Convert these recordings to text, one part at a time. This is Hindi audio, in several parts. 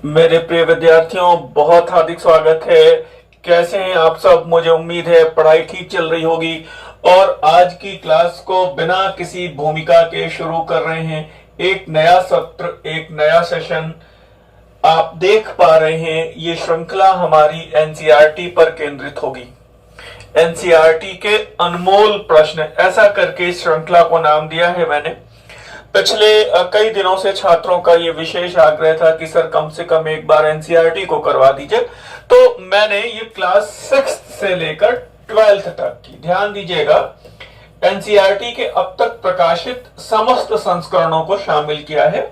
मेरे प्रिय विद्यार्थियों, बहुत हार्दिक स्वागत है। कैसे हैं आप सब? मुझे उम्मीद है पढ़ाई ठीक चल रही होगी। और आज की क्लास को बिना किसी भूमिका के शुरू कर रहे हैं। एक नया सत्र, एक नया सेशन आप देख पा रहे हैं। ये श्रृंखला हमारी एनसीईआरटी पर केंद्रित होगी। एनसीईआरटी के अनमोल प्रश्न, ऐसा करके इस श्रृंखला को नाम दिया है मैंने। पिछले कई दिनों से छात्रों का ये विशेष आग्रह था कि सर कम से कम एक बार एनसीईआरटी को करवा दीजिए, तो मैंने ये क्लास 6 से लेकर 12th तक की, ध्यान दीजिएगा, एनसीईआरटी के अब तक प्रकाशित समस्त संस्करणों को शामिल किया है।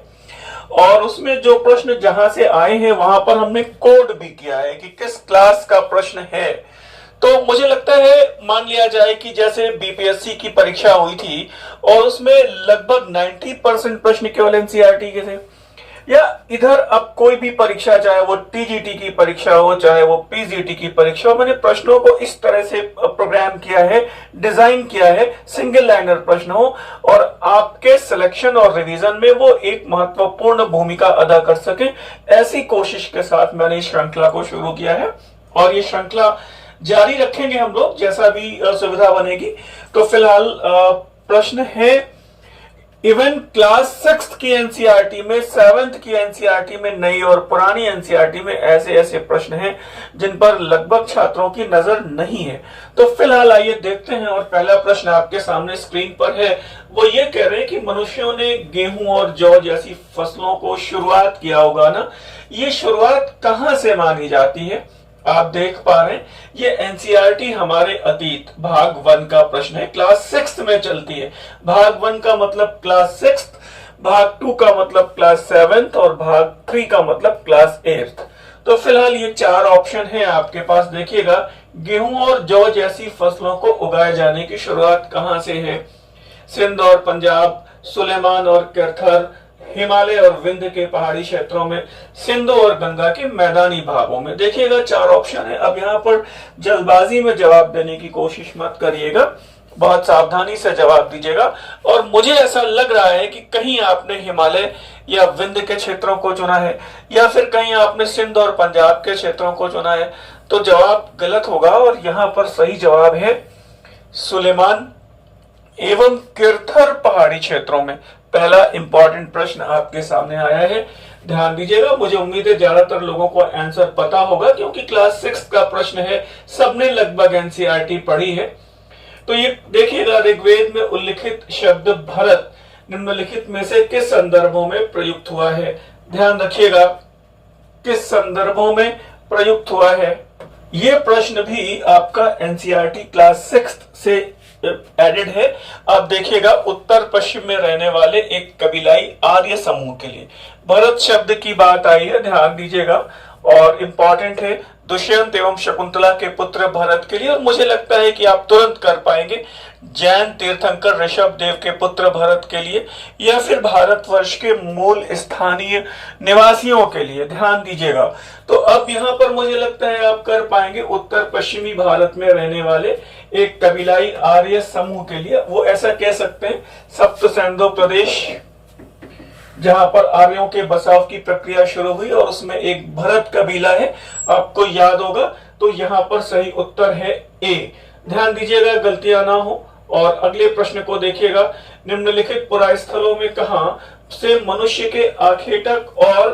और उसमें जो प्रश्न जहां से आए हैं वहां पर हमने कोड भी किया है कि किस क्लास का प्रश्न है। तो मुझे लगता है, मान लिया जाए कि जैसे बीपीएससी की परीक्षा हुई थी और उसमें लगभग 90% प्रश्न केवल एनसीईआरटी के थे, या इधर अब कोई भी परीक्षा, चाहे वो टीजीटी की परीक्षा हो, चाहे वो पीजीटी की परीक्षा हो, मैंने प्रश्नों को इस तरह से प्रोग्राम किया है, डिजाइन किया है, सिंगल लाइनर प्रश्न हो और आपके सिलेक्शन और रिवीजन में वो एक महत्वपूर्ण भूमिका अदा कर सके। ऐसी कोशिश के साथ मैंने इस श्रृंखला को शुरू किया है और ये श्रृंखला जारी रखेंगे हम लोग, जैसा भी सुविधा बनेगी। तो फिलहाल प्रश्न है, इवन क्लास 6 की एनसीईआरटी में, 7th की एनसीईआरटी में, नई और पुरानी एनसीईआरटी में ऐसे ऐसे प्रश्न हैं जिन पर लगभग छात्रों की नजर नहीं है। तो फिलहाल आइए देखते हैं। और पहला प्रश्न आपके सामने स्क्रीन पर है। वो ये कह रहे हैं कि मनुष्यों ने गेहूं और जौ जैसी फसलों को शुरुआत किया होगा ना, ये शुरुआत कहां से मानी जाती है? आप देख पा रहे हैं, ये एनसीईआरटी हमारे अतीत भाग 1 का प्रश्न है। क्लास 6 में चलती है। भाग 1 का मतलब क्लास 6, भाग 2 का मतलब क्लास 7 और भाग 3 का मतलब क्लास 8। तो फिलहाल ये 4 ऑप्शन है आपके पास। देखिएगा, गेहूं और जौ जैसी फसलों को उगाए जाने की शुरुआत कहां से है? सिंध और पंजाब, सुलेमान और कैथर, हिमालय और विंध्य के पहाड़ी क्षेत्रों में, सिंधु और गंगा के मैदानी भागों में। देखिएगा 4 ऑप्शन है। अब यहाँ पर जल्दबाजी में जवाब देने की कोशिश मत करिएगा, बहुत सावधानी से जवाब दीजिएगा। और मुझे ऐसा लग रहा है कि कहीं आपने हिमालय या विंध्य के क्षेत्रों को चुना है, या फिर कहीं आपने सिंध और पंजाब के क्षेत्रों को चुना है, तो जवाब गलत होगा। और यहाँ पर सही जवाब है सुलेमान एवं किरथर पहाड़ी क्षेत्रों में। पहला इंपॉर्टेंट प्रश्न आपके सामने आया है, ध्यान दीजिएगा। मुझे उम्मीद है ज्यादातर लोगों को आंसर पता होगा, क्योंकि क्लास 6 का प्रश्न है, सबने लगभग एनसीईआरटी पढ़ी है। तो ये देखिएगा, ऋग्वेद में उल्लिखित शब्द भरत निम्नलिखित में से किस संदर्भों में प्रयुक्त हुआ है? ध्यान रखिएगा, किस संदर्भों में प्रयुक्त हुआ है। ये प्रश्न भी आपका एनसीईआरटी क्लास 6 से एडेड है। आप देखिएगा, उत्तर पश्चिम में रहने वाले एक कबीलाई आर्य समूह के लिए भरत शब्द की बात आई है, ध्यान दीजिएगा। और इंपॉर्टेंट है, दुष्यंत एवं शकुंतला के पुत्र भरत के लिए। और मुझे लगता है कि आप तुरंत कर पाएंगे, जैन तीर्थंकर ऋषभ देव के पुत्र भरत के लिए, या फिर भारतवर्ष के मूल स्थानीय निवासियों के लिए, ध्यान दीजिएगा। तो अब यहाँ पर मुझे लगता है आप कर पाएंगे, उत्तर पश्चिमी भारत में रहने वाले एक कबीलाई आर्य समूह के लिए। वो ऐसा कह सकते हैं, सप्त सिंधु प्रदेश, जहां पर आर्यों के बसाव की प्रक्रिया शुरू हुई और उसमें एक भरत कबीला है, आपको याद होगा। तो यहाँ पर सही उत्तर है ए। ध्यान दीजिएगा, गलतियां ना हो। और अगले प्रश्न को देखिएगा, निम्नलिखित पुरा स्थलों में कहां से मनुष्य के आखेटक और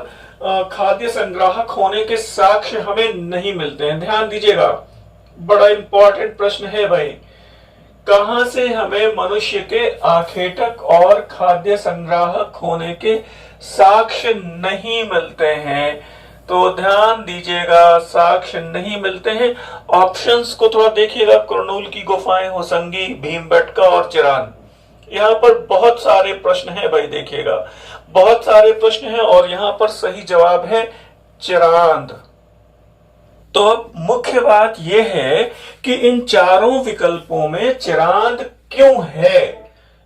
खाद्य संग्राहक होने के साक्ष्य हमें नहीं मिलते हैं? ध्यान दीजिएगा, बड़ा इंपॉर्टेंट प्रश्न है भाई। कहां से हमें मनुष्य के आखेटक और खाद्य संग्राहक होने के साक्ष्य नहीं मिलते हैं? तो ध्यान दीजिएगा, साक्ष्य नहीं मिलते हैं। ऑप्शंस को थोड़ा देखिएगा, कुरनूल की गुफाएं, होसंगी, भीमबेटका और चिरान। यहाँ पर बहुत सारे प्रश्न हैं भाई, देखिएगा बहुत सारे प्रश्न हैं। और यहाँ पर सही जवाब है चिरांद। तो अब मुख्य बात यह है कि इन चारों विकल्पों में चिरांद क्यों है?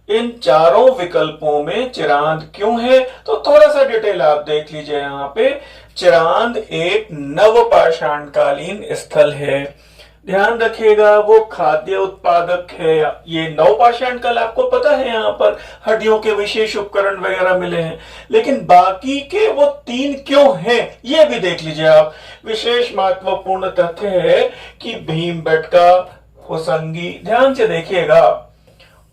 इन चारों विकल्पों में चिरांद क्यों है? तो थोड़ा सा डिटेल आप देख लीजिए। यहाँ पे चिरांद एक नवपाषाणकालीन स्थल है। ध्यान रखिएगा वो खाद्य उत्पादक है। ये नवपाषाण काल आपको पता है, यहाँ पर हड्डियों के विशेष उपकरण वगैरह मिले हैं, लेकिन बाकी के वो 3 क्यों हैं ये भी देख लीजिए आप। विशेष महत्वपूर्ण तथ्य है कि भीमबेटका, होसंगी, ध्यान से देखिएगा,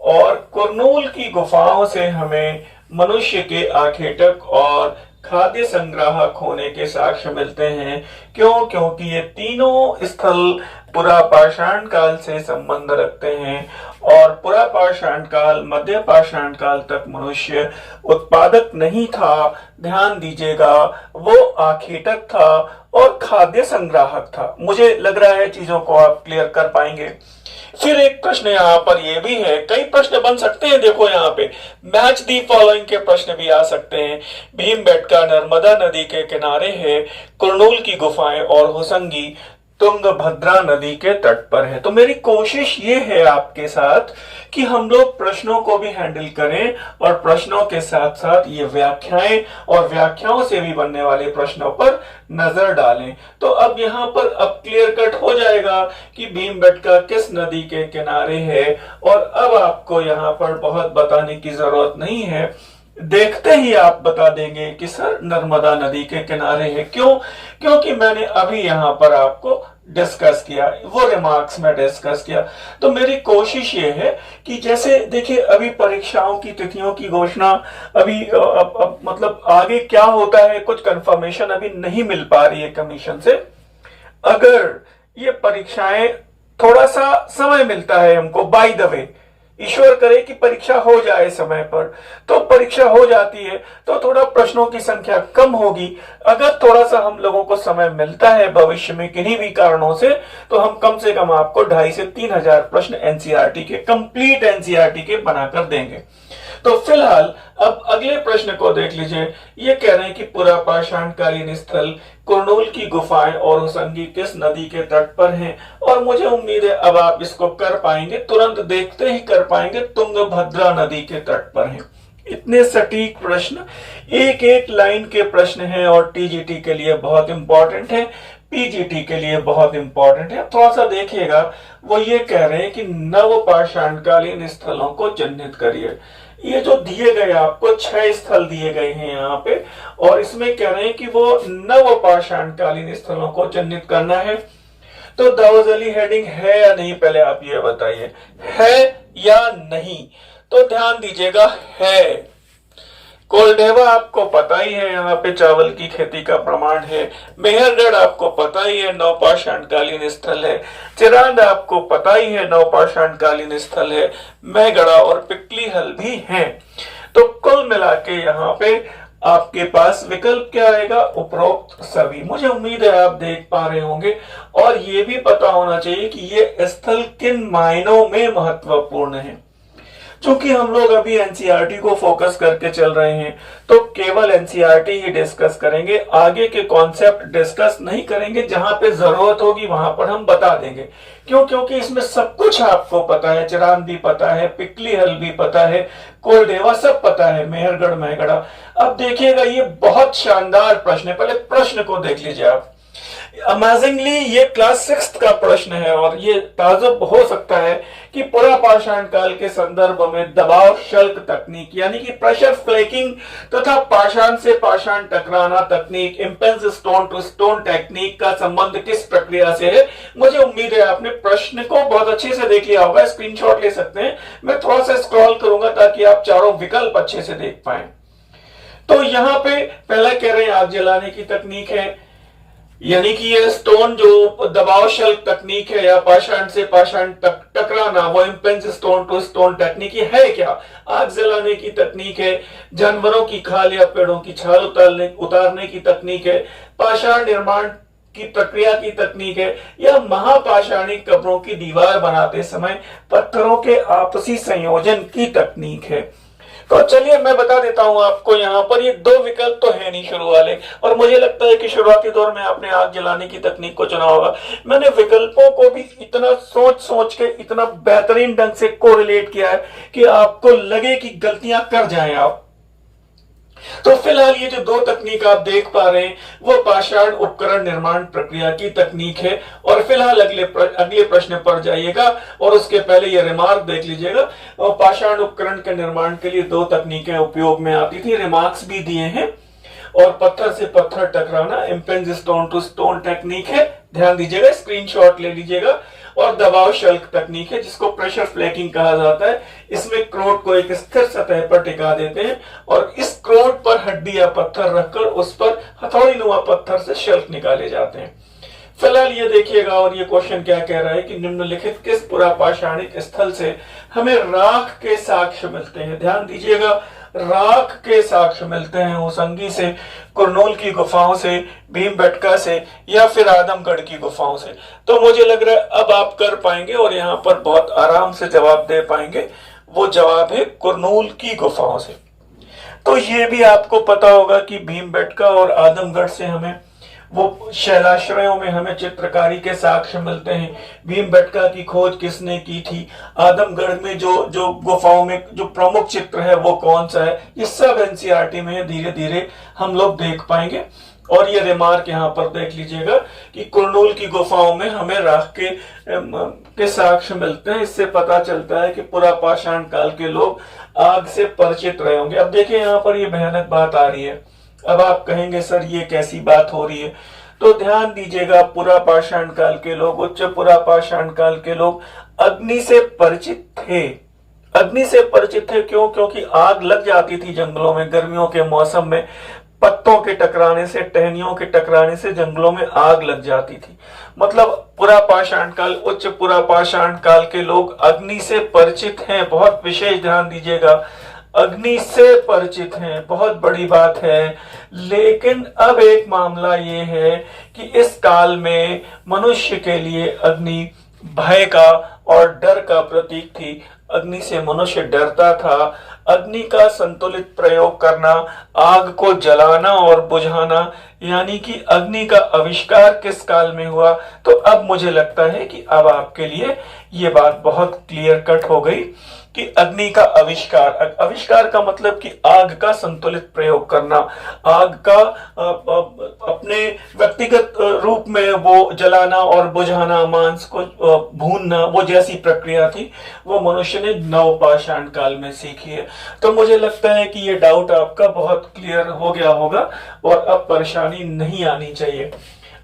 और कुरनूल की गुफाओं से हमें मनुष्य के आखेटक और खाद्य संग्राहक होने के साक्ष्य मिलते हैं। क्यों? क्योंकि ये तीनों स्थल पुरापाषाण काल से संबंध रखते हैं, और पुरापाषाण काल, मध्य पाषाण काल तक मनुष्य उत्पादक नहीं था। ध्यान दीजिएगा, वो आखेटक था और खाद्य संग्राहक था। मुझे लग रहा है चीजों को आप क्लियर कर पाएंगे। फिर एक प्रश्न यहाँ पर ये भी है, कई प्रश्न बन सकते हैं, देखो यहाँ पे मैच दी फॉलोइंग के प्रश्न भी आ सकते हैं। भीमबेटका नर्मदा नदी के किनारे है, कुरनूल की गुफाएं और होसंगी तुंगभद्रा नदी के तट पर है। तो मेरी कोशिश ये है आपके साथ कि हम लोग प्रश्नों को भी हैंडल करें और प्रश्नों के साथ साथ ये व्याख्याएं और व्याख्याओं से भी बनने वाले प्रश्नों पर नजर डालें। तो अब यहाँ पर अब क्लियर कट हो जाएगा कि भीमबेटका किस नदी के किनारे है, और अब आपको यहाँ पर बहुत बताने की जरूरत नहीं है, देखते ही आप बता देंगे कि सर नर्मदा नदी के किनारे है। क्यों? क्योंकि मैंने अभी यहाँ पर आपको डिस्कस किया, वो रिमार्क्स में डिस्कस किया। तो मेरी कोशिश ये है कि जैसे देखिए अभी परीक्षाओं की तिथियों की घोषणा अभी अब मतलब आगे क्या होता है कुछ कंफर्मेशन अभी नहीं मिल पा रही है कमीशन से। अगर ये परीक्षाएं थोड़ा सा समय मिलता है हमको, बाय द वे ईश्वर करे कि परीक्षा हो जाए समय पर, तो परीक्षा हो जाती है तो थोड़ा प्रश्नों की संख्या कम होगी। अगर थोड़ा सा हम लोगों को समय मिलता है भविष्य में किन्हीं भी कारणों से, तो हम कम से कम आपको 2,500 से 3,000 प्रश्न एनसीईआरटी के, कंप्लीट एनसीईआरटी के बनाकर देंगे। तो फिलहाल अब अगले प्रश्न को देख लीजिए। ये कह रहे हैं कि पुरापाषाण कालीन स्थल कुरनूल की गुफाएं और होसंगी किस नदी के तट पर हैं, और मुझे उम्मीद है अब आप इसको कर पाएंगे, तुरंत देखते ही कर पाएंगे, तुंगभद्रा नदी के तट पर हैं। इतने सटीक प्रश्न, एक एक लाइन के प्रश्न हैं, और टीजीटी के लिए बहुत इंपॉर्टेंट है, पीजीटी के लिए बहुत इंपॉर्टेंट है। थोड़ा सा देखिएगा, वो ये कह रहे हैं कि नवपाषाण कालीन स्थलों को चिन्हित करिए। ये जो दिए गए आपको 6 स्थल दिए गए हैं यहाँ पे, और इसमें कह रहे हैं कि वो नवपाषाण कालीन स्थलों को चिन्हित करना है। तो दावजली हेडिंग है या नहीं, पहले आप ये बताइए, है या नहीं? तो ध्यान दीजिएगा, है। कोलडेवा आपको पता ही है, यहाँ पे चावल की खेती का प्रमाण है। मेहरगढ़ आपको पता ही है नवपाषाण कालीन स्थल है। चिरांद आपको पता ही है नवपाषाण कालीन स्थल है। मैगड़ा और पिपलीहल भी हैं। तो कुल मिला के यहाँ पे आपके पास विकल्प क्या आएगा? उपरोक्त सभी। मुझे उम्मीद है आप देख पा रहे होंगे, और ये भी पता होना चाहिए कि ये स्थल किन मायनों में महत्वपूर्ण है। चूंकि हम लोग अभी एनसीईआरटी को फोकस करके चल रहे हैं, तो केवल एनसीईआरटी ही डिस्कस करेंगे, आगे के कॉन्सेप्ट डिस्कस नहीं करेंगे। जहां पे जरूरत होगी वहां पर हम बता देंगे। क्यों? क्योंकि इसमें सब कुछ आपको पता है, चिरांद भी पता है, पिपलीहल भी पता है, कोलडेवा सब पता है, मेहरगढ़, मैगड़ा। अब देखिएगा, ये बहुत शानदार प्रश्न है, पहले प्रश्न को देख लीजिए आप। अमेजिंगली ये क्लास 6 का प्रश्न है, और ये ताजुब हो सकता है कि पुरापाषाण काल के संदर्भ में दबाव शल्क तकनीक यानी कि प्रेशर फ्लेकिंग तथा पाषाण से पाषाण टकराना तकनीक, इंपेंस स्टोन टू स्टोन टेक्निक का संबंध किस प्रक्रिया से है। मुझे उम्मीद है आपने प्रश्न को बहुत अच्छे से देख लिया होगा, स्क्रीनशॉट ले सकते हैं। मैं थोड़ा सा स्क्रॉल करूंगा ताकि आप चारों विकल्प अच्छे से देख पाए। तो यहाँ पे पहला कह रहे हैं आग जलाने की तकनीक है, यानी कि ये स्टोन जो दबाव शल्क तकनीक है या पाषाण से पाषाण टकराना, वो इंपेंस स्टोन टू स्टोन टेक्निक है क्या? आग जलाने की तकनीक है, जानवरों की खाल या पेड़ों की छाल उतारने की तकनीक है, पाषाण निर्माण की प्रक्रिया की तकनीक है, या महापाषाणी कब्रों की दीवार बनाते समय पत्थरों के आपसी संयोजन की तकनीक है। तो चलिए मैं बता देता हूं आपको, यहाँ पर ये 2 विकल्प तो है नहीं शुरू वाले, और मुझे लगता है कि शुरुआती दौर में आपने आग जलाने की तकनीक को चुना होगा। मैंने विकल्पों को भी इतना सोच के इतना बेहतरीन ढंग से कोरिलेट किया है कि आपको लगे कि गलतियां कर जाएं आप। तो फिलहाल ये जो दो तकनीक आप देख पा रहे हैं वो पाषाण उपकरण निर्माण प्रक्रिया की तकनीक है। और फिलहाल अगले प्रश्न पर जाइएगा और उसके पहले ये रिमार्क देख लीजिएगा। और पाषाण उपकरण के निर्माण के लिए दो तकनीकें उपयोग में आती थी, रिमार्क्स भी दिए हैं। और पत्थर से पत्थर टकराना इम्पेंज स्टोन टू स्टोन टेक्निक है, ध्यान दीजिएगा, स्क्रीनशॉट ले लीजिएगा। और दबाव शल्क तकनीक है जिसको प्रेशर फ्लैकिंग कहा जाता है। इसमें क्रोट को एक स्थिर सतह पर टिका देते हैं और इस क्रोट पर हड्डी या पत्थर रखकर उस पर हथौड़ी नुमा पत्थर से शल्क निकाले जाते हैं। फिलहाल ये देखिएगा और ये क्वेश्चन क्या कह रहा है कि निम्नलिखित किस पुरापाषाणिक स्थल से हमें राख के साक्ष्य मिलते हैं। ध्यान दीजिएगा, राख के साक्ष्य मिलते हैं होसंगी से, कुरनूल की गुफाओं से, भीमबेटका से या फिर आदमगढ़ की गुफाओं से। तो मुझे लग रहा है अब आप कर पाएंगे और यहाँ पर बहुत आराम से जवाब दे पाएंगे। वो जवाब है कुरनूल की गुफाओं से। तो ये भी आपको पता होगा कि भीमबेटका और आदमगढ़ से हमें वो शैलाश्रयों में हमें चित्रकारी के साक्ष्य मिलते हैं। भीमबेटका की खोज किसने की थी, आदमगढ़ में जो जो गुफाओं में जो प्रमुख चित्र है वो कौन सा है, ये सब एनसीईआरटी में धीरे धीरे हम लोग देख पाएंगे। और ये रिमार्क यहाँ पर देख लीजिएगा कि कुरनूल की गुफाओं में हमें राख के साक्ष्य मिलते हैं। इससे पता चलता है कि पुरापाषाण काल के लोग आग से परिचित रहे होंगे। अब देखिए यहाँ पर ये भयानक बात आ रही है। अब आप कहेंगे सर ये कैसी बात हो रही है, तो ध्यान दीजिएगा, पुरापाषाण काल के लोग, उच्च पुरापाषाण काल के लोग अग्नि से परिचित थे। अग्नि से परिचित थे क्यों? क्योंकि आग लग जाती थी जंगलों में गर्मियों के मौसम में, पत्तों के टकराने से, टहनियों के टकराने से जंगलों में आग लग जाती थी। मतलब पुरापाषाण काल, उच्च पुरापाषाण काल के लोग अग्नि से परिचित हैं। बहुत विशेष ध्यान दीजिएगा, अग्नि से परिचित हैं, बहुत बड़ी बात है। लेकिन अब एक मामला ये है कि इस काल में मनुष्य के लिए अग्नि भय का और डर का प्रतीक थी। अग्नि से मनुष्य डरता था। अग्नि का संतुलित प्रयोग करना, आग को जलाना और बुझाना, यानी कि अग्नि का आविष्कार किस काल में हुआ। तो अब मुझे लगता है कि अब आपके लिए ये बात बहुत क्लियर कट हो गई कि अग्नि का आविष्कार, आविष्कार का मतलब कि आग का संतुलित प्रयोग करना, आग का अपने व्यक्तिगत रूप में वो जलाना और बुझाना, मांस को भूनना, वो जैसी प्रक्रिया थी वो मनुष्य ने नवपाषाण काल में सीखी है। तो मुझे लगता है कि ये डाउट आपका बहुत क्लियर हो गया होगा और अब परेशानी नहीं आनी चाहिए।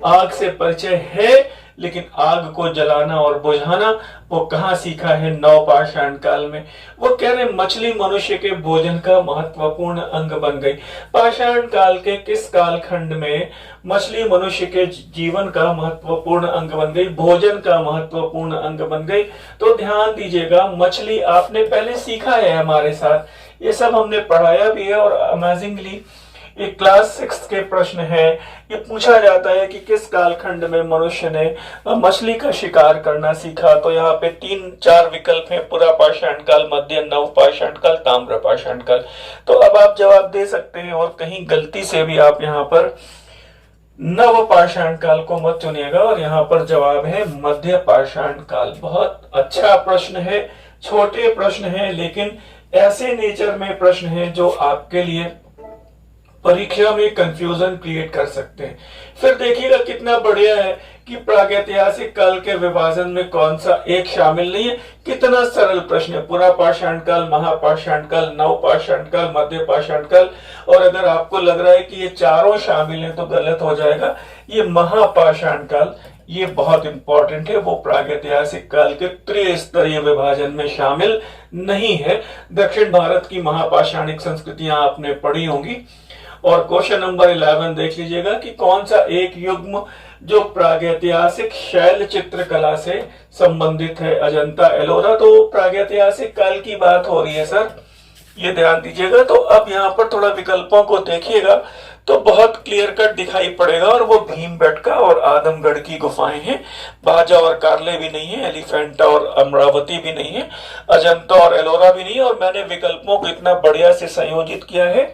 आग से परिचय है, लेकिन आग को जलाना और बुझाना वो कहाँ सीखा है? नवपाषाण काल में। वो कह रहे मछली मनुष्य के भोजन का महत्वपूर्ण अंग बन गई। पाषाण काल के किस कालखंड में मछली मनुष्य के जीवन का महत्वपूर्ण अंग बन गई, भोजन का महत्वपूर्ण अंग बन गई? तो ध्यान दीजिएगा, मछली आपने पहले सीखा है हमारे साथ, ये सब हमने पढ़ाया भी है। और अमेजिंगली ये क्लास 6 के प्रश्न है। ये पूछा जाता है कि किस कालखंड में मनुष्य ने मछली का शिकार करना सीखा। तो यहाँ पे 3-4 विकल्प हैं, पुरापाषाण काल, मध्य नवपाषाण काल, ताम्रपाषाण काल। तो अब आप जवाब दे सकते हैं और कहीं गलती से भी आप यहाँ पर नवपाषाण काल को मत चुनिएगा और यहाँ पर जवाब है मध्य पाषाण काल। बहुत अच्छा प्रश्न है, छोटे प्रश्न है, लेकिन ऐसे नेचर में प्रश्न है जो आपके लिए परीक्षा में कंफ्यूजन क्रिएट कर सकते हैं। फिर देखिएगा कितना बढ़िया है कि प्रागैतिहासिक काल के विभाजन में कौन सा एक शामिल नहीं है। कितना सरल प्रश्न है, पुरापाषाण काल, महापाषाण काल, नवपाषाण काल, मध्य पाषाण काल। और अगर आपको लग रहा है कि ये चारों शामिल हैं तो गलत हो जाएगा। ये महापाषाण काल, ये बहुत इंपॉर्टेंट है, वो प्रागैतिहासिक काल के त्रिस्तरीय विभाजन में शामिल नहीं है। दक्षिण भारत की महापाषाणिक संस्कृतियां आपने पढ़ी होंगी। और क्वेश्चन नंबर 11 देख लीजिएगा कि कौन सा एक युग्म जो प्रागैतिहासिक शैल चित्रकला से संबंधित है। अजंता एलोरा, तो प्रागैतिहासिक काल की बात हो रही है सर, ये ध्यान दीजिएगा। तो अब यहाँ पर थोड़ा विकल्पों को देखिएगा तो बहुत क्लियर कट दिखाई पड़ेगा। और वो भीमबेटका और आदमगढ़ की गुफाएं हैं। बाजा और कारले भी नहीं है, एलिफेंटा और अमरावती भी नहीं है, अजंता और एलोरा भी नहीं है। और मैंने विकल्पों को इतना बढ़िया से संयोजित किया है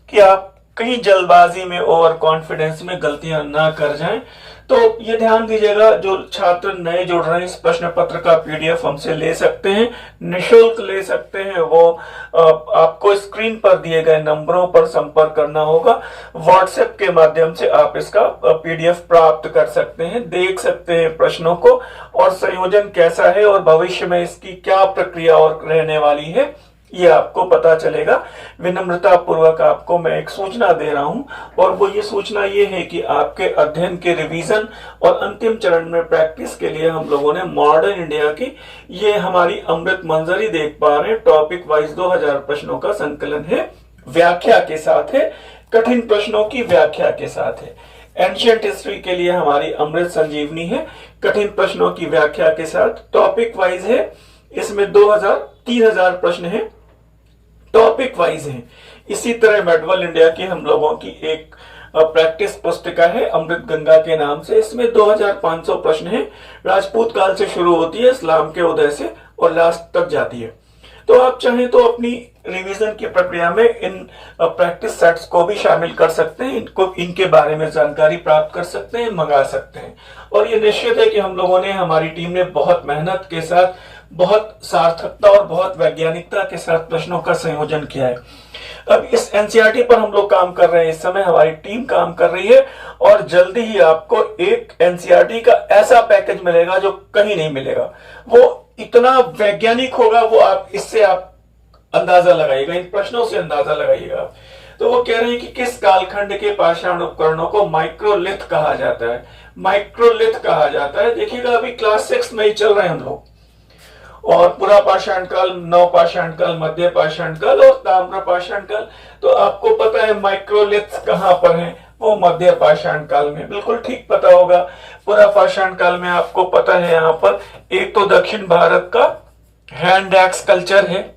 कि आप कहीं जल्दबाजी में, ओवर कॉन्फिडेंस में गलतियां ना कर जाएं। तो ये ध्यान दीजिएगा, जो छात्र नए जुड़ रहे हैं इस प्रश्न पत्र का पीडीएफ हमसे ले सकते हैं, निःशुल्क ले सकते हैं। वो आपको स्क्रीन पर दिए गए नंबरों पर संपर्क करना होगा। व्हाट्सएप के माध्यम से आप इसका पीडीएफ प्राप्त कर सकते हैं, देख सकते हैं प्रश्नों को और संयोजन कैसा है और भविष्य में इसकी क्या प्रक्रिया और रहने वाली है ये आपको पता चलेगा। विनम्रता पूर्वक आपको मैं एक सूचना दे रहा हूं, और वो ये सूचना ये है कि आपके अध्ययन के रिवीजन और अंतिम चरण में प्रैक्टिस के लिए हम लोगों ने मॉडर्न इंडिया की ये हमारी अमृत मंजरी देख पा रहे हैं, टॉपिक वाइज 2000 प्रश्नों का संकलन है, व्याख्या के साथ है, कठिन प्रश्नों की व्याख्या के साथ है। एंशिएंट हिस्ट्री के लिए हमारी अमृत संजीवनी है, कठिन प्रश्नों की व्याख्या के साथ, टॉपिक वाइज है। इसमें 3000 प्रश्न है, टॉपिक वाइज है। इसी तरह मेडवल इंडिया की हम लोगों की एक प्रैक्टिस पुस्तिका है अमृत गंगा के नाम से, इसमें 2500 प्रश्न है। राजपूत काल से शुरू होती है, इस्लाम के उदय से और लास्ट तक जाती है। तो आप चाहें तो अपनी रिवीजन की प्रक्रिया में इन प्रैक्टिस सेट्स को भी शामिल कर सकते हैं, इनके बारे में जानकारी प्राप्त कर सकते हैं, मंगा सकते हैं। और ये निश्चित है कि हम लोगों ने, हमारी टीम ने बहुत मेहनत के साथ, बहुत सार्थकता और बहुत वैज्ञानिकता के साथ प्रश्नों का संयोजन किया है। अब इस एनसीईआरटी पर हम लोग काम कर रहे हैं, इस समय हमारी टीम काम कर रही है, और जल्दी ही आपको एक एनसीईआरटी का ऐसा पैकेज मिलेगा जो कहीं नहीं मिलेगा। वो इतना वैज्ञानिक होगा, वो इससे आप अंदाजा लगाइएगा, इन प्रश्नों से अंदाजा लगाइएगा। तो वो कह रहे हैं कि किस कालखंड के पाषाण उपकरणों को माइक्रोलिथ कहा जाता है। माइक्रोलिथ कहा जाता है, देखिएगा अभी क्लास 6 में ही चल रहे हैं हम लोग, और पूरा पाषाण काल, नव पाषाण काल, मध्य पाषाण काल और ताम्र पाषाण काल। तो आपको पता है माइक्रोलिथ कहां पर है, वो मध्य पाषाण काल में, बिल्कुल ठीक पता होगा। पूरा पाषाण काल में आपको पता है, यहाँ पर एक तो दक्षिण भारत का हैंड एक्स कल्चर है,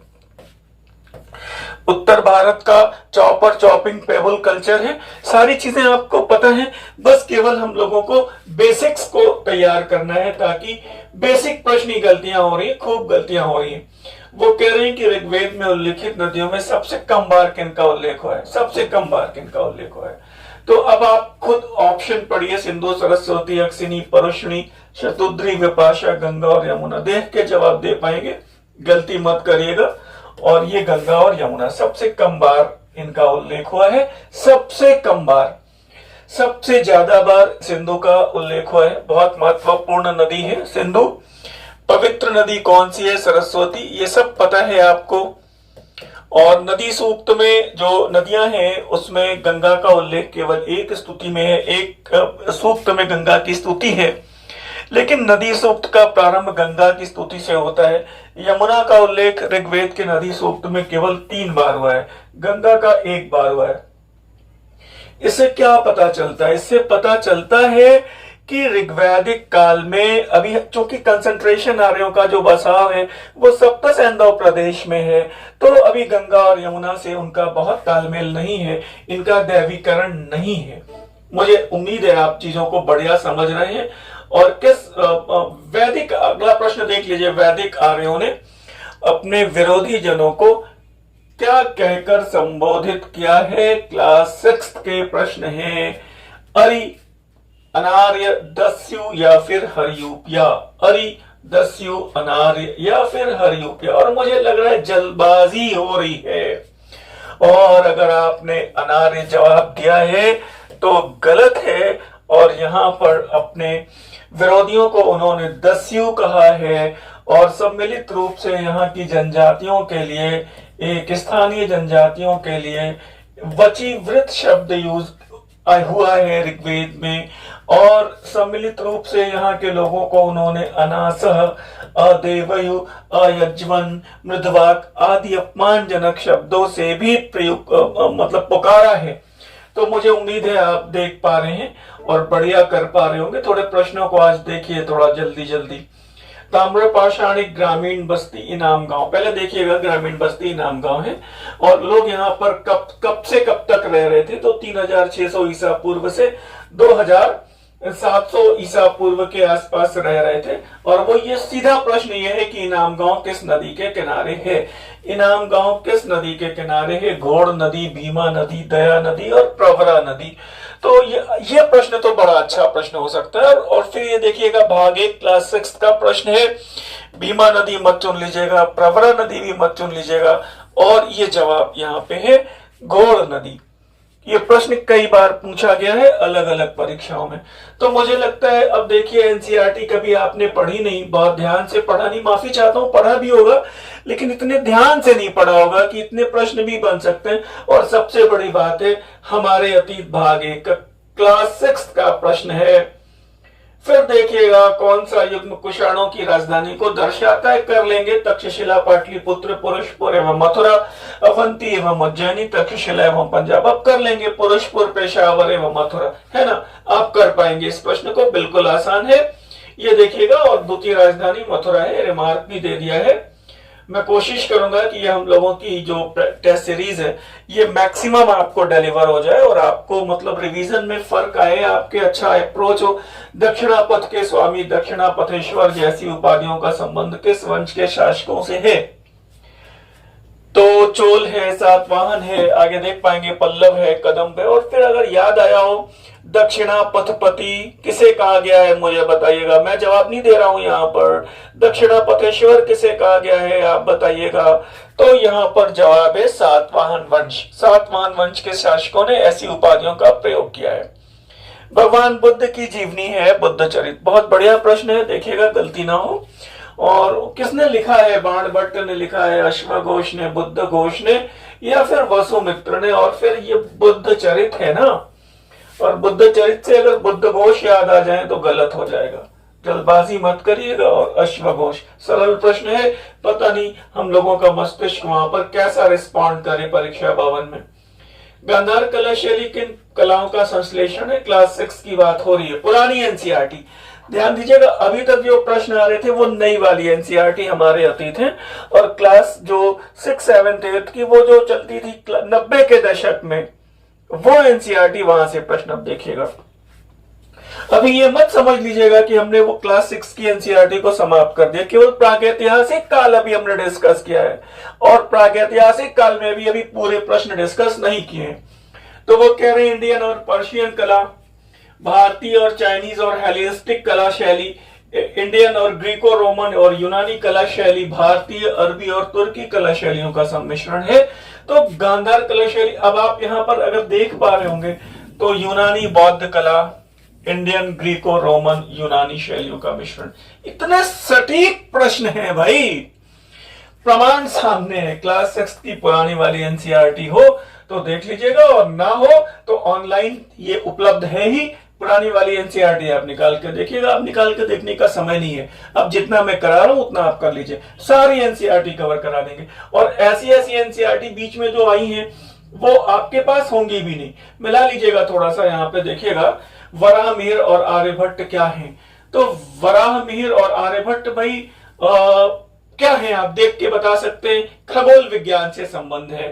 उत्तर भारत का चॉपर चॉपिंग पेबल कल्चर है। सारी चीजें आपको पता है, बस केवल हम लोगों को बेसिक्स को तैयार करना है, ताकि बेसिक प्रश्न ही गलतियां हो रही है, खूब गलतियां हो रही है। वो कह रहे हैं कि ऋग्वेद में उल्लिखित नदियों में सबसे कम बार किनका उल्लेख हुआ है, सबसे कम बार किनका उल्लेख हुआ है। तो अब आप खुद ऑप्शन पढ़िए, सिंधु, सरस्वती, अक्सिनी, परुष्णी, शतुद्री, विपाशा, गंगा और यमुना। देख के जवाब दे पाएंगे, गलती मत करिएगा। और ये गंगा और यमुना सबसे कम बार इनका उल्लेख हुआ है, सबसे कम बार। सबसे ज्यादा बार सिंधु का उल्लेख हुआ है, बहुत महत्वपूर्ण नदी है सिंधु। पवित्र नदी कौन सी है, सरस्वती, ये सब पता है आपको। और नदी सूक्त में जो नदियां हैं उसमें गंगा का उल्लेख केवल एक स्तुति में है, एक सूक्त में गंगा की स्तुति है, लेकिन नदी सूक्त का प्रारंभ गंगा की स्तुति से होता है। यमुना का उल्लेख ऋग्वेद के नदी सूक्त में केवल 3 बार हुआ है, गंगा का 1 बार हुआ है। इससे क्या पता चलता है, इससे पता चलता है कि ऋग्वैदिक काल में अभी चूंकि कंसंट्रेशन आर्यों का जो बसाव है वो सप्त सैंधव प्रदेश में है, तो अभी गंगा और यमुना से उनका बहुत तालमेल नहीं है, इनका दैवीकरण नहीं है। मुझे उम्मीद है आप चीजों को बढ़िया समझ रहे हैं। और किस वैदिक, अगला प्रश्न देख लीजिए, वैदिक आर्यों ने अपने विरोधी जनों को क्या कहकर संबोधित किया है। क्लास 6 के प्रश्न हैं, अरि, अनार्य, दस्यु या फिर हरियूप्या। अरि, दस्यु, अनार्य या फिर हरियूप्या। और मुझे लग रहा है जल्दबाजी हो रही है, और अगर आपने अनार्य जवाब दिया है तो गलत है, और यहां पर अपने विरोधियों को उन्होंने दस्यु कहा है। और सम्मिलित रूप से यहाँ की जनजातियों के लिए, एक स्थानीय जनजातियों के लिए वचीवृत शब्द यूज हुआ है ऋग्वेद में, और सम्मिलित रूप से यहाँ के लोगों को उन्होंने अनासह, अदेवयु, अयज्वन, मृदवाक आदि अपमानजनक शब्दों से भी प्रयुक्त मतलब पुकारा है। तो मुझे उम्मीद है आप देख पा रहे हैं और बढ़िया कर पा रहे होंगे। थोड़े प्रश्नों को आज देखिए थोड़ा जल्दी जल्दी। ताम्रपाषाणिक ग्रामीण बस्ती इनाम गांव, पहले देखिएगा ग्रामीण बस्ती इनाम गांव है, और लोग यहाँ पर कब से कब तक रह रहे थे, तो 3600 ईसा पूर्व से 2000 700 ईसा पूर्व के आसपास रह रहे थे। और वो ये सीधा प्रश्न ये है कि इनाम गांव किस नदी के किनारे है। इनाम गांव किस नदी के किनारे है? घोड़ नदी, भीमा नदी, दया नदी और प्रवरा नदी। तो ये प्रश्न तो बड़ा अच्छा प्रश्न हो सकता है। और फिर ये देखिएगा भाग 1 क्लास 6 का प्रश्न है। भीमा नदी मत चुन लीजिएगा, प्रवरा नदी भी मत चुन लीजिएगा, और ये जवाब यहाँ पे है घोड़ नदी। ये प्रश्न कई बार पूछा गया है अलग अलग परीक्षाओं में। तो मुझे लगता है, अब देखिए एनसीईआरटी कभी आपने पढ़ी नहीं, बहुत ध्यान से पढ़ा नहीं, माफी चाहता हूं, पढ़ा भी होगा लेकिन इतने ध्यान से नहीं पढ़ा होगा कि इतने प्रश्न भी बन सकते हैं। और सबसे बड़ी बात है, हमारे अतीत भाग 1 क्लास 6 का प्रश्न है। फिर देखिएगा कौन सा युग्म कुषाणों की राजधानी को दर्शाता है। कर लेंगे तक्षशिला, पाटलिपुत्र, पुरुषपुर एवं मथुरा, अवंती एवं उज्जैनी, तक्षशिला एवं पंजाब। अब कर लेंगे पुरुषपुर, पेशावर एवं मथुरा, है ना। आप कर पाएंगे इस प्रश्न को, बिल्कुल आसान है ये देखिएगा। और द्वितीय राजधानी मथुरा है, रिमार्क भी दे दिया है। मैं कोशिश करूंगा कि ये हम लोगों की जो टेस्ट सीरीज है ये मैक्सिमम आपको डिलीवर हो जाए और आपको मतलब रिवीजन में फर्क आए, आपके अच्छा अप्रोच हो। दक्षिणापथ के स्वामी, दक्षिणापथेश्वर जैसी उपाधियों का संबंध किस वंश के शासकों से है? तो चोल है, सातवाहन है, आगे देख पाएंगे पल्लव है, कदंब है। और फिर अगर याद आया हो दक्षिणापथपति किसे कहा गया है मुझे बताइएगा। मैं जवाब नहीं दे रहा हूं यहाँ पर। दक्षिणापथेश्वर किसे कहा गया है आप बताइएगा। तो यहाँ पर जवाब है सातवाहन वंश। सातवाहन वंश के शासकों ने ऐसी उपाधियों का प्रयोग किया है। भगवान बुद्ध की जीवनी है बुद्ध चरित, बहुत बढ़िया प्रश्न है, देखिएगा गलती ना हो। और किसने लिखा है? बाणभट्ट ने लिखा है, अश्वघोष ने, बुद्ध घोष ने, या फिर वसुमित्र ने। और फिर ये बुद्ध चरित है ना, और बुद्ध चरित से अगर बुद्ध घोष याद आ जाए तो गलत हो जाएगा, जल्दबाजी मत करिएगा। और अश्वघोष सरल प्रश्न है, पता नहीं हम लोगों का मस्तिष्क वहां पर कैसा रिस्पॉन्ड करे परीक्षा भवन में। गांधार कला शैली किन कलाओं का संश्लेषण है? क्लास 6 की बात हो रही है, पुरानी एनसीईआरटी। ध्यान दीजिएगा, अभी तक जो प्रश्न आ रहे थे वो नई वाली एनसीईआरटी हमारे अतीत है। और क्लास जो 6, 7, 8 की वो जो चलती थी 90 के दशक में, वो एनसीईआरटी वहां से प्रश्न अब देखिएगा। अभी ये मत समझ लीजिएगा कि हमने वो क्लास 6 की एनसीईआरटी को समाप्त कर दिया। केवल प्रागैतिहासिक काल अभी हमने डिस्कस किया है, और प्रागैतिहासिक काल में भी अभी पूरे प्रश्न डिस्कस नहीं किए। तो वो कह रहे हैं इंडियन और पर्शियन कला, भारतीय और चाइनीज और हेलेनिस्टिक कला शैली, इंडियन और ग्रीको रोमन और यूनानी कला शैली, भारतीय, अरबी और तुर्की कला शैलियों का सम्मिश्रण है। तो गांधार कला शैली, अब आप यहां पर अगर देख पा रहे होंगे तो यूनानी बौद्ध कला, इंडियन, ग्रीको रोमन, यूनानी शैलियों का मिश्रण। इतने सटीक प्रश्न है भाई, प्रमाण सामने है। क्लास 6 की पुरानी वाली एनसीईआरटी हो तो देख लीजिएगा, और ना हो तो ऑनलाइन ये उपलब्ध है ही। पुरानी वाली एनसीईआरटी आप निकाल के देखिएगा। अब निकाल के देखने का समय नहीं है, अब जितना मैं करा रहा हूं उतना आप कर लीजिए, सारी एनसीईआरटी कवर करा देंगे। और ऐसी ऐसी एनसीईआरटी बीच में जो आई हैं वो आपके पास होंगी भी नहीं। मिला लीजिएगा थोड़ा सा, यहाँ पे देखिएगा वराहमिहिर और आर्यभट्ट क्या है। तो वराहमिहिर और आर्यभट्ट भाई क्या है आप देख के बता सकते हैं। खगोल विज्ञान से संबंध है।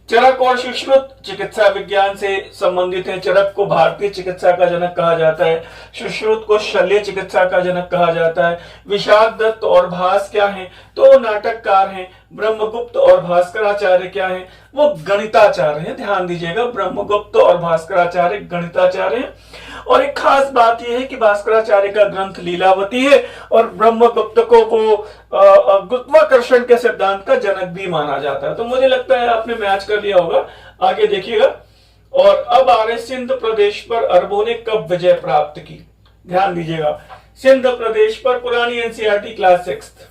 चरक और सुश्रुत चिकित्सा विज्ञान से संबंधित है। चरक को भारतीय चिकित्सा का जनक कहा जाता है, सुश्रुत को शल्य चिकित्सा का जनक कहा जाता है। विशाख दत्त और भास क्या हैं? तो नाटककार हैं। ब्रह्मगुप्त और भास्कराचार्य क्या हैं? वो गणिताचार्य हैं। ध्यान दीजिएगा, ब्रह्मगुप्त और भास्कराचार्य गणिताचार्य हैं। और एक खास बात यह है कि भास्कराचार्य का ग्रंथ लीलावती है, और ब्रह्मगुप्त को वो गुरुत्वाकर्षण के सिद्धांत का जनक भी माना जाता है। तो मुझे लगता है आपने मैच कर लिया होगा। आगे देखिएगा। और अब आ रहे सिंध प्रदेश पर अरबों ने कब विजय प्राप्त की? ध्यान दीजिएगा, सिंध प्रदेश पर पुरानी एनसीईआरटी क्लास 6,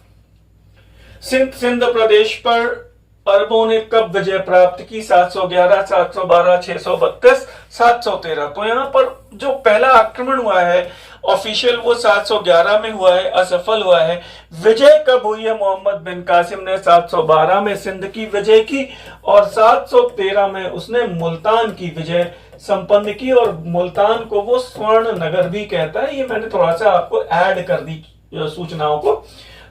सिंध प्रदेश पर अरबों ने कब विजय प्राप्त की? 711, 712, 632, 713। तो यहाँ पर जो पहला आक्रमण हुआ है ऑफिशियल वो 711 में हुआ है, असफल हुआ है। विजय कब हुई है? मोहम्मद बिन कासिम ने 712 में सिंध की विजय की, और 713 में उसने मुल्तान की विजय संपन्न की। और मुल्तान को वो स्वर्ण नगर भी कहता है। ये मैंने थोड़ा सा आपको ऐड कर दी सूचनाओं को,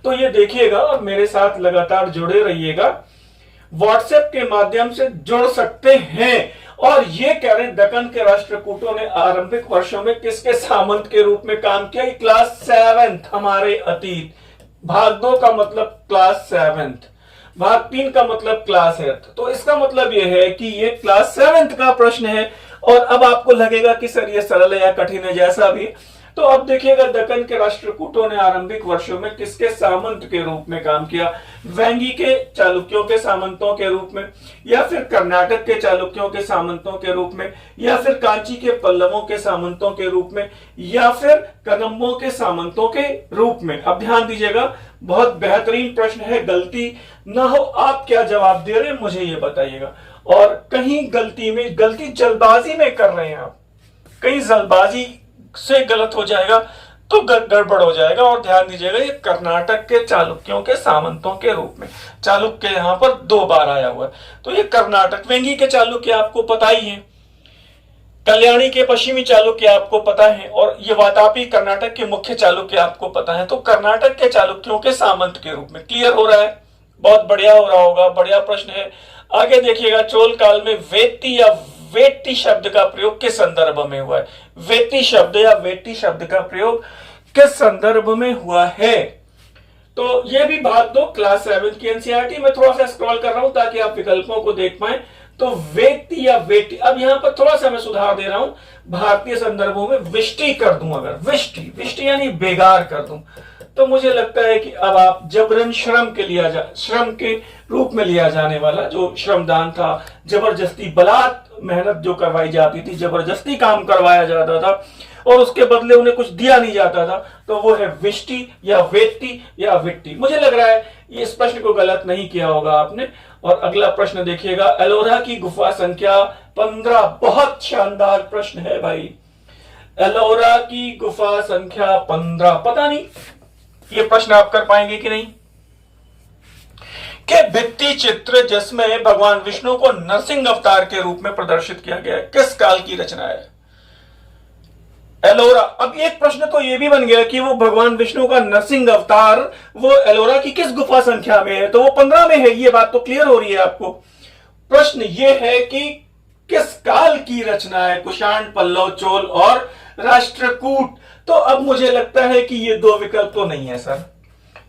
तो ये देखिएगा और मेरे साथ लगातार जुड़े रहिएगा। व्हाट्सएप के माध्यम से जुड़ सकते हैं, और ये कह रहे हैं दक्कन के राष्ट्रकूटों ने आरंभिक वर्षों में किसके सामंत के रूप में काम किया? क्लास 7 हमारे अतीत। भाग 2 का मतलब क्लास 7, भाग 3 का मतलब क्लास 8। तो इसका मतलब यह है कि ये क्लास 7 का प्रश्न है। और अब आपको लगेगा कि सर ये सरल है या कठिन है, जैसा भी। तो अब देखिएगा, दक्कन के राष्ट्रकूटों ने आरंभिक वर्षों में किसके सामंत के रूप में काम किया? वेंगी के चालुक्यों के सामंतों के रूप में, या फिर कर्नाटक के चालुक्यों के सामंतों के रूप में, या फिर कांची के पल्लवों के सामंतों के रूप में, या फिर कदम्बों के सामंतों के रूप में। अब ध्यान दीजिएगा, बहुत बेहतरीन प्रश्न है, गलती ना हो। आप क्या जवाब दे रहे हैं मुझे ये बताइएगा। और कहीं गलती जल्दबाजी में कर रहे हैं आप, कहीं जल्दबाजी से गलत हो जाएगा तो गड़बड़ हो जाएगा। और ध्यान दीजिएगा, ये कर्नाटक के चालुक्यों के सामंतों के रूप में, चालुक्य यहां पर 2 बार आया हुआ है। तो ये कर्नाटक, वेंगी के चालुक्य आपको पता ही है, कल्याणी के पश्चिमी चालुक्य आपको पता है, और ये वातापी कर्नाटक के मुख्य चालुक्य आपको पता है। तो कर्नाटक के चालुक्यों के सामंत के रूप में। क्लियर हो रहा है? बहुत बढ़िया हो रहा होगा, बढ़िया प्रश्न है। आगे देखिएगा, चोल काल में वेत्ती या वेट्टी शब्द का प्रयोग किस संदर्भ में हुआ है? वेत्ती शब्द या वेट्टी शब्द का प्रयोग किस संदर्भ में हुआ है? तो ये भी भाग 2 क्लास 7 की एनसीईआरटी में। थोड़ा सा स्क्रॉल कर रहा हूं ताकि आप विकल्पों को देख पाए। तो वेत्ती या वेट्टी, अब यहां पर थोड़ा सा मैं सुधार दे रहा हूं, भारतीय संदर्भों में विष्टि कर दूं। अगर विष्टि यानी बेगार कर दूं, तो मुझे लगता है कि अब आप जबरन श्रम के रूप में लिया जाने वाला जो श्रमदान था, जबरदस्ती बलात् मेहनत जो करवाई जाती थी, जबरदस्ती काम करवाया जाता था और उसके बदले उन्हें कुछ दिया नहीं जाता था, तो वो है विष्टि या वेत्ती या विट्टी। मुझे लग रहा है इस प्रश्न को गलत नहीं किया होगा आपने। और अगला प्रश्न देखिएगा, एलोरा की गुफा संख्या 15। बहुत शानदार प्रश्न है भाई। एलोरा की गुफा संख्या 15, पता नहीं ये प्रश्न आप कर पाएंगे कि नहीं। के भित्ति चित्र जिसमें भगवान विष्णु को नरसिंह अवतार के रूप में प्रदर्शित किया गया है, किस काल की रचना है? एलोरा। अब एक प्रश्न तो यह भी बन गया कि वो भगवान विष्णु का नरसिंह अवतार वो एलोरा की किस गुफा संख्या में है? तो वो 15 में है। ये बात तो क्लियर हो रही है आपको। प्रश्न ये है कि किस काल की रचना है? कुषाण, पल्लव, चोल और राष्ट्रकूट। तो अब मुझे लगता है कि ये 2 विकल्प तो नहीं है सर,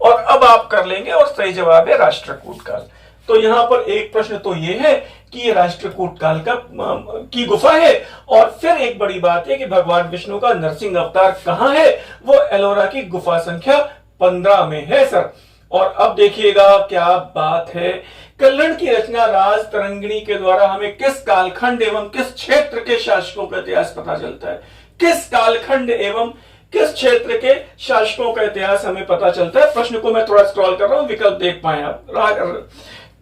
और अब आप कर लेंगे, और सही जवाब है राष्ट्रकूट काल। तो यहां पर एक प्रश्न तो ये है कि ये राष्ट्रकूट काल की गुफा है। और फिर एक बड़ी बात है कि भगवान विष्णु का नरसिंह अवतार कहां है? वो एलोरा की गुफा संख्या 15 में है सर। और अब देखिएगा क्या बात है, कल्हड़ की रचना राज तरंगिणी के द्वारा हमें किस कालखंड एवं किस क्षेत्र के शासकों का इतिहास पता चलता है? किस कालखंड एवं किस क्षेत्र के शासकों का इतिहास हमें पता चलता है? प्रश्न को मैं थोड़ा स्क्रॉल कर रहा हूं, विकल्प देख पाए आप।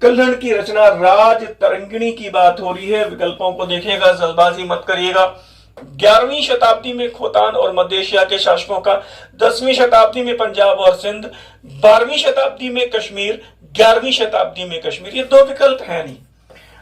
कल्हड़ की रचना राज तरंगिणी की बात हो रही है। विकल्पों को देखिएगा, जल्दबाजी मत करिएगा। 11वीं शताब्दी में खोतान और मध्य एशिया के शासकों का, 10वीं शताब्दी में पंजाब और सिंध, 12वीं शताब्दी में कश्मीर, 11वीं शताब्दी में कश्मीर। ये 2 विकल्प है नहीं।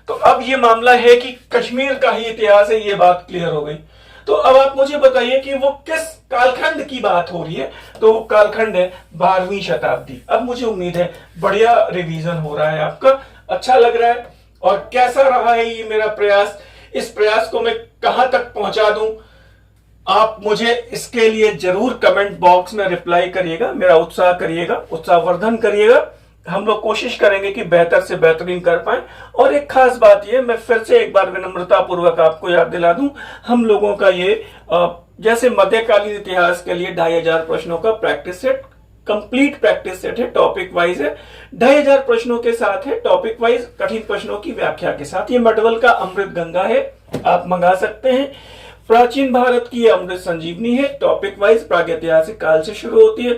तो अब ये मामला है कि कश्मीर का ही इतिहास है, ये बात क्लियर हो गई। तो अब आप मुझे बताइए कि वो किस कालखंड की बात हो रही है? तो वो कालखंड है 12वीं शताब्दी। अब मुझे उम्मीद है बढ़िया रिवीजन हो रहा है आपका, अच्छा लग रहा है। और कैसा रहा है ये मेरा प्रयास? इस प्रयास को मैं कहां तक पहुंचा दूं, आप मुझे इसके लिए जरूर कमेंट बॉक्स में रिप्लाई करिएगा, मेरा उत्साह करिएगा, उत्साहवर्धन करिएगा। हम लोग कोशिश करेंगे कि बेहतर से बेहतरीन कर पाए। और एक खास बात यह, मैं फिर से एक बार विनम्रता पूर्वक आपको याद दिला दूं, हम लोगों का ये जैसे मध्यकालीन इतिहास के लिए 2500 प्रश्नों का practice set, complete practice set है, टॉपिक वाइज है, 2500 प्रश्नों के साथ है, टॉपिक वाइज कठिन प्रश्नों की व्याख्या के साथ। ये मटवल का अमृत गंगा है, आप मंगा सकते हैं। प्राचीन भारत की अमृत संजीवनी है, टॉपिक वाइज प्रागैतिहासिक काल से शुरू होती है।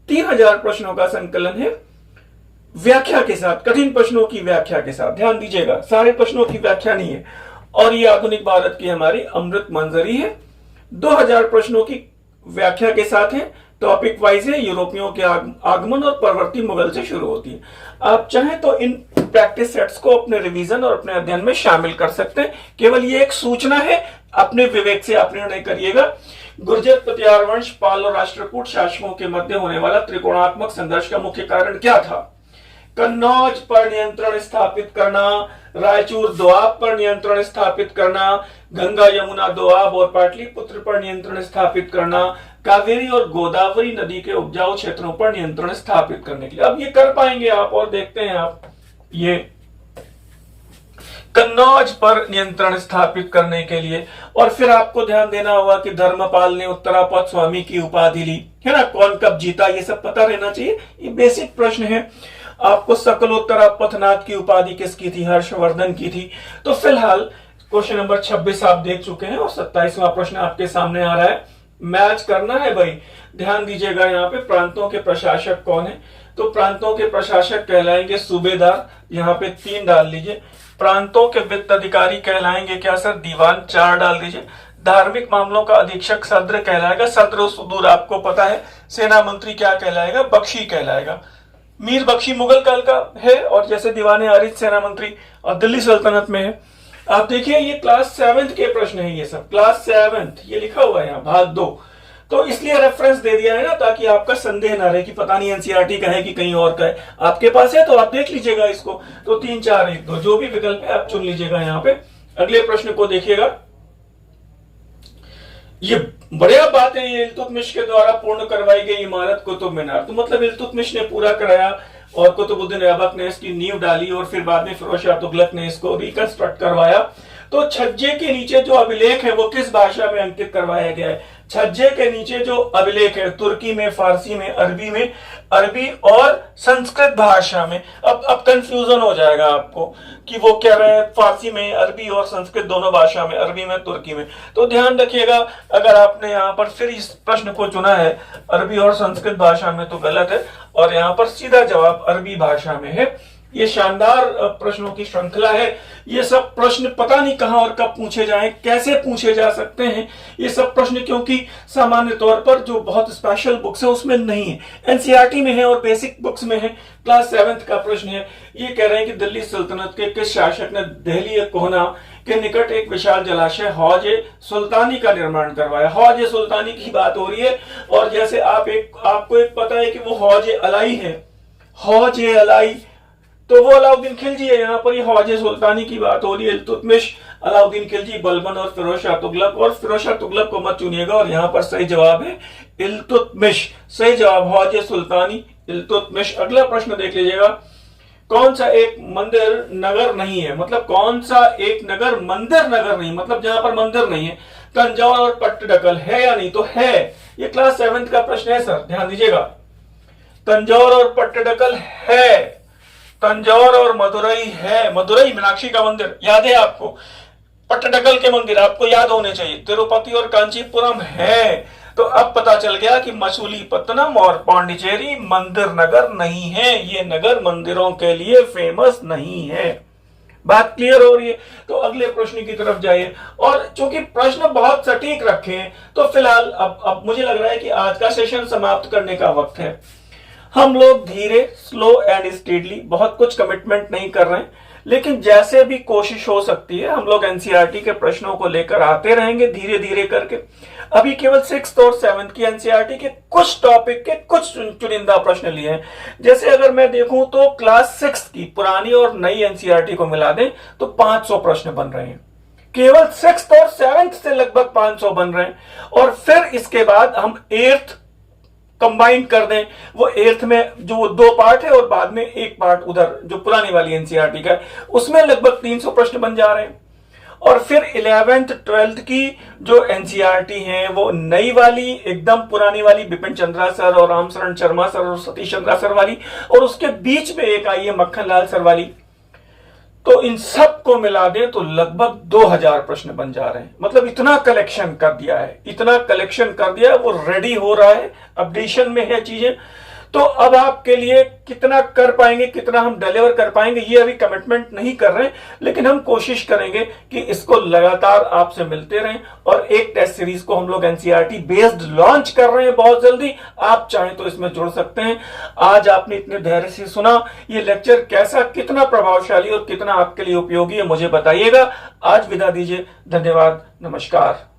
3000 प्रश्नों का संकलन है, व्याख्या के साथ, कठिन प्रश्नों की व्याख्या के साथ। ध्यान दीजिएगा, सारे प्रश्नों की व्याख्या नहीं है। और ये आधुनिक भारत की हमारी अमृत मंजरी है, 2000 प्रश्नों की व्याख्या के साथ है, टॉपिक वाइज है, यूरोपियों के आगमन और परवर्ती मुगल से शुरू होती है। आप चाहें तो इन प्रैक्टिस सेट्स को अपने रिवीजन और अपने अध्ययन में शामिल कर सकते हैं। केवल ये एक सूचना है, अपने विवेक से आप निर्णय करिएगा। गुर्जर प्रतिहार वंश, पाल और राष्ट्रकूट शासकों के मध्य होने वाला त्रिकोणात्मक संघर्ष का मुख्य कारण क्या था? कन्नौज पर नियंत्रण स्थापित करना, रायचूर दोआब पर नियंत्रण स्थापित करना, गंगा यमुना दोआब और पाटलिपुत्र पर नियंत्रण स्थापित करना, कावेरी और गोदावरी नदी के उपजाऊ क्षेत्रों पर नियंत्रण स्थापित करने के लिए। अब ये कर पाएंगे आप, और देखते हैं आप, ये कन्नौज पर नियंत्रण स्थापित करने के लिए। और फिर आपको ध्यान देना होगा कि धर्मपाल ने उत्तरापद स्वामी की उपाधि ली, है ना, कौन कब जीता, ये सब पता रहना चाहिए, ये बेसिक प्रश्न है। आपको सकलोत्तरापथनाथ की उपाधि किसकी थी? हर्षवर्धन की थी। तो फिलहाल क्वेश्चन नंबर 26 आप देख चुके हैं और 27वां प्रश्न आपके सामने आ रहा है। मैच करना है भाई, ध्यान दीजिएगा। यहाँ पे प्रांतों के प्रशासक कौन है? तो प्रांतों के प्रशासक कहलाएंगे सूबेदार, यहाँ पे 3 डाल लीजिए। प्रांतों के वित्त अधिकारी कहलाएंगे क्या सर? दीवान, 4 डाल दीजिए। धार्मिक मामलों का अधीक्षक सद्र कहलाएगा, सद्र सुदूर आपको पता है। सेना मंत्री क्या कहलाएगा? बख्शी कहलाएगा। मीर बख्शी मुगल काल का है, और जैसे दीवाने आरिज सेना मंत्री और दिल्ली सल्तनत में है। आप देखिए ये क्लास 7th के प्रश्न है, ये सब क्लास 7th, ये लिखा हुआ है यहाँ भाग 2। तो इसलिए रेफरेंस दे दिया है ना, ताकि आपका संदेह ना रहे कि पता नहीं एनसीईआरटी का है कि कहीं और का है। आपके पास है तो आप देख लीजिएगा इसको। तो 3, 4, 1, 2 जो भी विकल्प है आप चुन लीजिएगा यहाँ पे। अगले प्रश्न को देखिएगा। ये बढ़िया बात है, ये इल्तुतमिश के द्वारा पूर्ण करवाई गई इमारत कुतुब मीनार। तो मतलब इल्तुतमिश ने पूरा कराया और कुतुबुद्दीन ऐबक ने इसकी नींव डाली, और फिर बाद में फिरोज शाह तुगलक ने इसको रिकंस्ट्रक्ट करवाया। तो छज्जे के नीचे जो अभिलेख है वो किस भाषा में अंकित करवाया गया है? छज्जे के नीचे जो अभिलेख है, तुर्की में, फारसी में, अरबी और संस्कृत भाषा में। अब कंफ्यूजन हो जाएगा आपको कि वो कह रहे हैं फारसी में, अरबी और संस्कृत दोनों भाषा में, अरबी में, तुर्की में। तो ध्यान रखिएगा, अगर आपने यहाँ पर फिर इस प्रश्न को चुना है अरबी और संस्कृत भाषा में तो गलत है, और यहाँ पर सीधा जवाब अरबी भाषा में है। ये शानदार प्रश्नों की श्रृंखला है। ये सब प्रश्न पता नहीं कहां और कब पूछे जाएं, कैसे पूछे जा सकते हैं ये सब प्रश्न, क्योंकि सामान्य तौर पर जो बहुत स्पेशल बुक्स है उसमें नहीं है, एनसीईआरटी में है और बेसिक बुक्स में है। क्लास 7th का प्रश्न है। ये कह रहे हैं कि दिल्ली सल्तनत के किस शासक ने दिल्ली कोहना के निकट एक विशाल जलाशय हौज सुल्तानी का निर्माण करवाया? हौज सुल्तानी की बात हो रही है, और जैसे आपको एक पता है कि वो हौज अलाई है, हौज अलाई, तो वो अलाउद्दीन खिलजी है। यहाँ पर हौज सुल्तानी की बात हो रही है। इल्तुतमिश, अलाउद्दीन खिलजी, बलबन और फिरोज शाह तुगलक। और फिरोज शाह तुगलक को मत चुनिएगा, और यहाँ पर सही जवाब है इल्तुतमिश। सही जवाब हौज सुल्तानी, इल्तुतमिश। अगला प्रश्न देख लीजिएगा। कौन सा एक मंदिर नगर नहीं है? मतलब कौन सा एक नगर मंदिर नगर नहीं, मतलब जहां पर मंदिर नहीं है? तंजौर और पट्टडकल है या नहीं? तो है। ये क्लास 7th का प्रश्न है सर, ध्यान दीजिएगा। तंजौर और पट्टडकल है, तंजौर और मदुरई है। मदुरई मीनाक्षी का मंदिर याद है आपको? पट्टडकल के मंदिर आपको याद होने चाहिए। तिरुपति और कांचीपुरम है। तो अब पता चल गया कि मछलीपत्तनम और पांडिचेरी मंदिर नगर नहीं है, ये नगर मंदिरों के लिए फेमस नहीं है। बात क्लियर हो रही है? तो अगले प्रश्न की तरफ जाइए। और चूंकि प्रश्न बहुत सटीक रखे हैं, तो फिलहाल अब मुझे लग रहा है कि आज का सेशन समाप्त करने का वक्त है। हम लोग धीरे, स्लो एंड स्टेडली, बहुत कुछ कमिटमेंट नहीं कर रहे हैं, लेकिन जैसे भी कोशिश हो सकती है हम लोग एनसीईआरटी के प्रश्नों को लेकर आते रहेंगे धीरे धीरे करके। अभी केवल 6th और 7th की एनसीईआरटी के कुछ टॉपिक के कुछ चुनिंदा प्रश्न लिए हैं। जैसे अगर मैं देखूं तो क्लास 6 की पुरानी और नई एनसीईआरटी को मिला दें तो 500 प्रश्न बन रहे हैं। केवल 6th और 7th से लगभग 500 बन रहे हैं, और फिर इसके बाद हम 8th कंबाइन कर दें, वो 8th में जो 2 पार्ट है और बाद में एक पार्ट उधर जो पुरानी वाली एनसीईआरटी का है, उसमें लगभग 300 प्रश्न बन जा रहे हैं। और फिर 11th 12th की जो एनसीईआरटी है वो नई वाली, एकदम पुरानी वाली, बिपिन चंद्रा सर और रामशरण शर्मा सर और सतीश चंद्रा सर वाली, और उसके बीच में एक आई है मक्खन लाल सर वाली। तो इन सब को मिला दें तो लगभग 2000 प्रश्न बन जा रहे हैं। मतलब इतना कलेक्शन कर दिया है, इतना कलेक्शन कर दिया है, वो रेडी हो रहा है, अपडेशन में है चीजें। तो अब आपके लिए कितना कर पाएंगे, कितना हम डिलीवर कर पाएंगे, ये अभी कमिटमेंट नहीं कर रहे हैं, लेकिन हम कोशिश करेंगे कि इसको लगातार आपसे मिलते रहें। और एक टेस्ट सीरीज को हम लोग एनसीईआरटी बेस्ड लॉन्च कर रहे हैं बहुत जल्दी, आप चाहें तो इसमें जुड़ सकते हैं। आज आपने इतने धैर्य से सुना, ये लेक्चर कैसा, कितना प्रभावशाली और कितना आपके लिए उपयोगी है, मुझे बताइएगा। आज विदा दीजिए, धन्यवाद, नमस्कार।